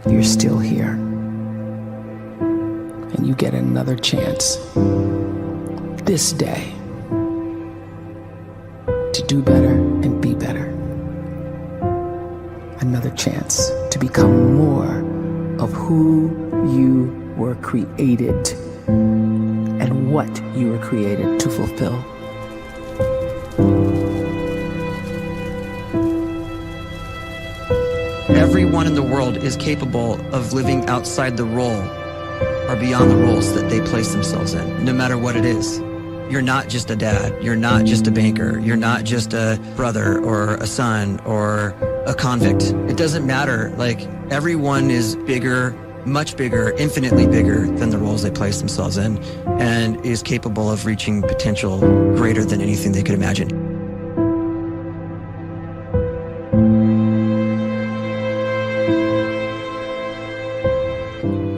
you're still here. And you get another chance this day to do better and be better. Another chance to become more of who you were created and what you were created to fulfill. Everyone in the world is capable of living outside the role or beyond the roles that they place themselves in, no matter what it is. You're not just a dad, you're not just a banker, you're not just a brother or a son or a convict. It doesn't matter. Like, everyone is bigger, much bigger, infinitely bigger than the roles they place themselves in, and is capable of reaching potential greater than anything they could imagine.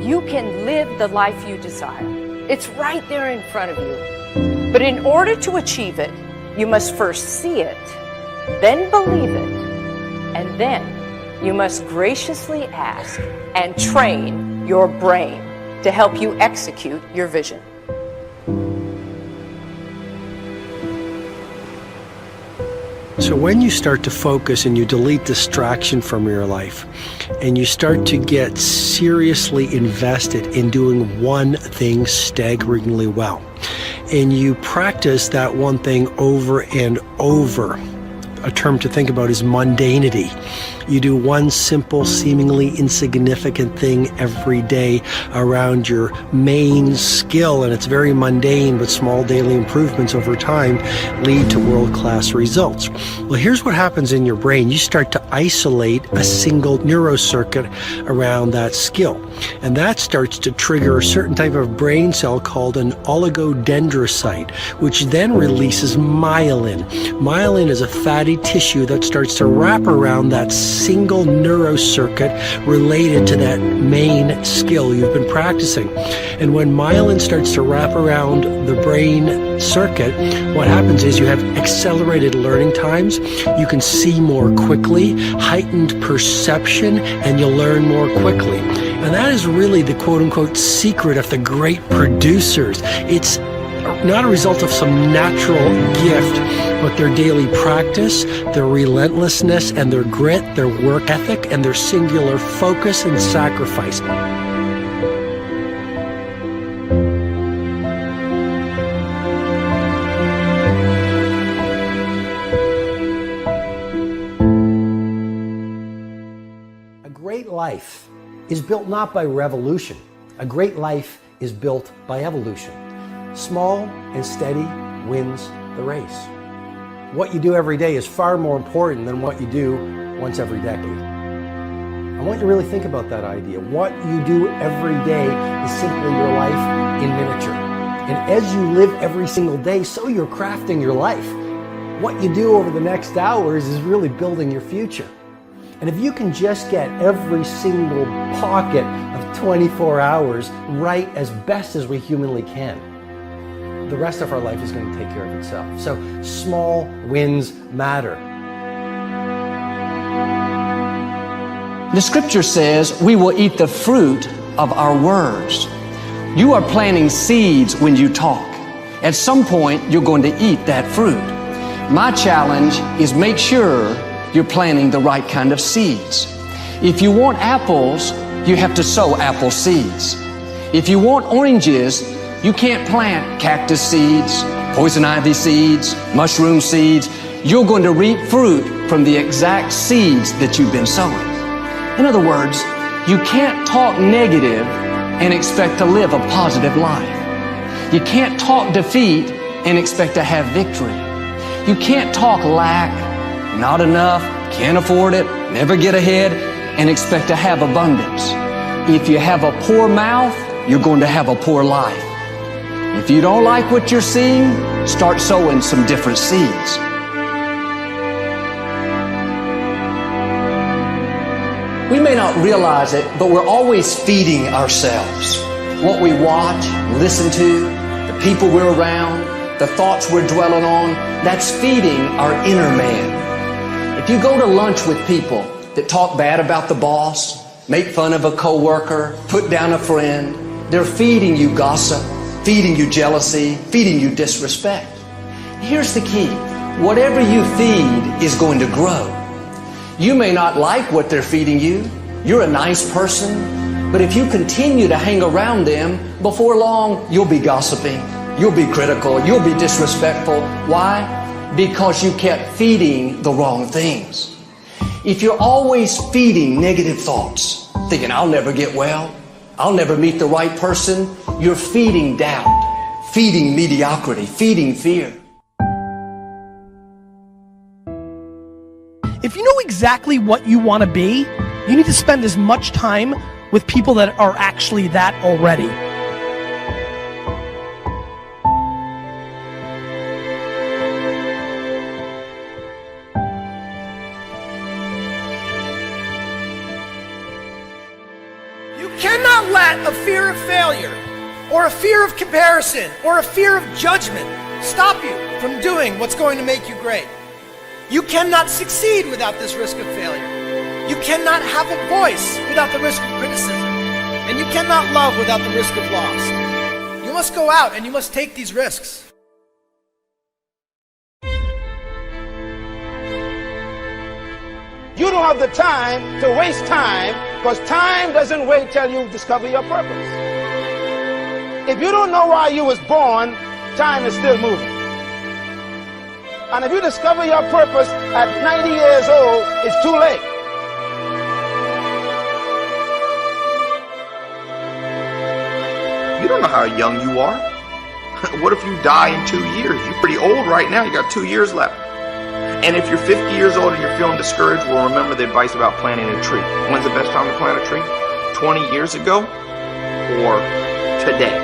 You can live the life you desire. It's right there in front of you. But in order to achieve it, you must first see it, then believe it, and then you must graciously ask and train your brain to help you execute your vision. So when you start to focus and you delete distraction from your life, and you start to get seriously invested in doing one thing staggeringly well, and you practice that one thing over and over, a term to think about is mundanity. You do one simple, seemingly insignificant thing every day around your main skill, and it's very mundane, but small daily improvements over time lead to world-class results. Well, here's what happens in your brain. You start to isolate a single neurocircuit around that skill, and that starts to trigger a certain type of brain cell called an oligodendrocyte, which then releases myelin. Myelin is a fatty tissue that starts to wrap around that single neurocircuit related to that main skill you've been practicing. And when myelin starts to wrap around the brain circuit, what happens is you have accelerated learning times, you can see more quickly, heightened perception, and you'll learn more quickly. And that is really the quote-unquote secret of the great producers. It's not a result of some natural gift, but their daily practice, their relentlessness and their grit, their work ethic, and their singular focus and sacrifice. A great life is built not by revolution. A great life is built by evolution. Small and steady wins the race. What you do every day is far more important than what you do once every decade. I want you to really think about that idea. What you do every day is simply your life in miniature. And as you live every single day, so you're crafting your life. What you do over the next hours is really building your future. And if you can just get every single pocket of 24 hours right as best as we humanly can, the rest of our life is going to take care of itself. So small wins matter. The scripture says we will eat the fruit of our words. You are planting seeds when you talk. At some point, you're going to eat that fruit. My challenge is make sure you're planting the right kind of seeds. If you want apples, you have to sow apple seeds. If you want oranges, you can't plant cactus seeds, poison ivy seeds, mushroom seeds. You're going to reap fruit from the exact seeds that you've been sowing. In other words, you can't talk negative and expect to live a positive life. You can't talk defeat and expect to have victory. You can't talk lack, not enough, can't afford it, never get ahead, and expect to have abundance. If you have a poor mouth, you're going to have a poor life. If you don't like what you're seeing, start sowing some different seeds. We may not realize it, but we're always feeding ourselves. What we watch, listen to, the people we're around, the thoughts we're dwelling on, that's feeding our inner man. If you go to lunch with people that talk bad about the boss, make fun of a coworker, put down a friend. They're feeding you gossip, feeding you jealousy, feeding you disrespect. Here's the key. Whatever you feed is going to grow. You may not like what they're feeding you. You're a nice person. But if you continue to hang around them, before long, you'll be gossiping. You'll be critical. You'll be disrespectful. Why? Because you kept feeding the wrong things. If you're always feeding negative thoughts, thinking, I'll never get well, I'll never meet the right person, you're feeding doubt, feeding mediocrity, feeding fear. If you know exactly what you want to be, you need to spend as much time with people that are actually that already. You cannot let a fear of failure, or a fear of comparison, or a fear of judgment stop you from doing what's going to make you great. You cannot succeed without this risk of failure. You cannot have a voice without the risk of criticism. And you cannot love without the risk of loss. You must go out and you must take these risks. You don't have the time to waste time, because time doesn't wait till you discover your purpose. If you don't know why you was born, time is still moving. And if you discover your purpose at 90 years old, it's too late. You don't know how young you are. What if you die in 2 years? You're pretty old right now. You got 2 years left. And if you're 50 years old and you're feeling discouraged, well, remember the advice about planting a tree. When's the best time to plant a tree? 20 years ago or today?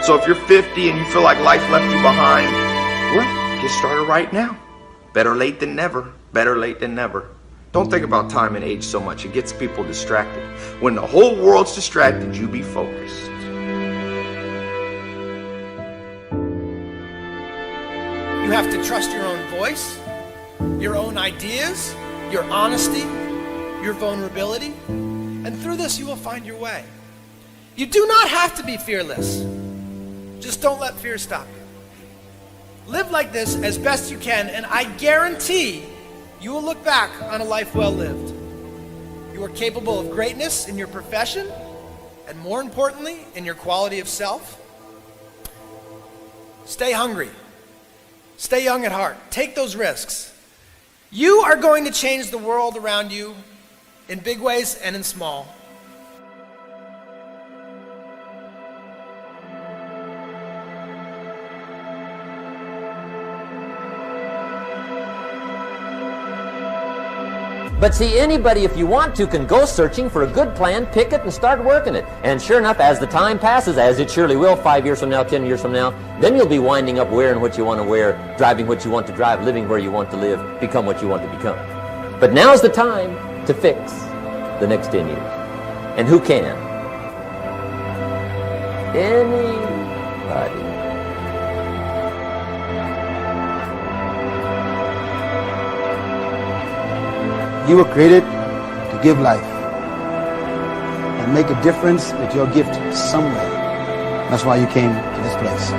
So if you're 50 and you feel like life left you behind, well, get started right now. Better late than never. Better late than never. Don't think about time and age so much. It gets people distracted. When the whole world's distracted, you be focused. You have to trust your own voice, your own ideas, your honesty, your vulnerability. And through this, you will find your way. You do not have to be fearless. Just don't let fear stop you. Live like this as best you can, and I guarantee you will look back on a life well lived. You are capable of greatness in your profession, and more importantly, in your quality of self. Stay hungry. Stay young at heart. Take those risks. You are going to change the world around you in big ways and in small. But see, anybody, if you want to, can go searching for a good plan, pick it, and start working it. And sure enough, as the time passes, as it surely will 5 years from now, 10 years from now, then you'll be winding up wearing what you want to wear, driving what you want to drive, living where you want to live, become what you want to become. But now's the time to fix the next 10 years. And who can? Anybody. You were created to give life and make a difference with your gift somewhere. That's why you came to this place.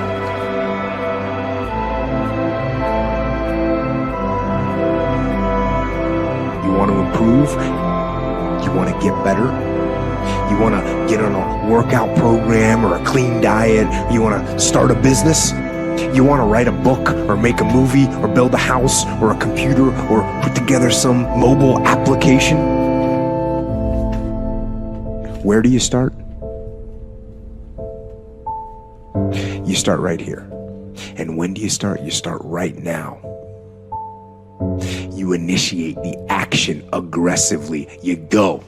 You want to improve? You want to get better? You want to get on a workout program or a clean diet? You want to start a business? You want to write a book or make a movie or build a house or a computer or put together some mobile application? Where do you start? You start right here. And when do you start? You start right now. You initiate the action aggressively. You go.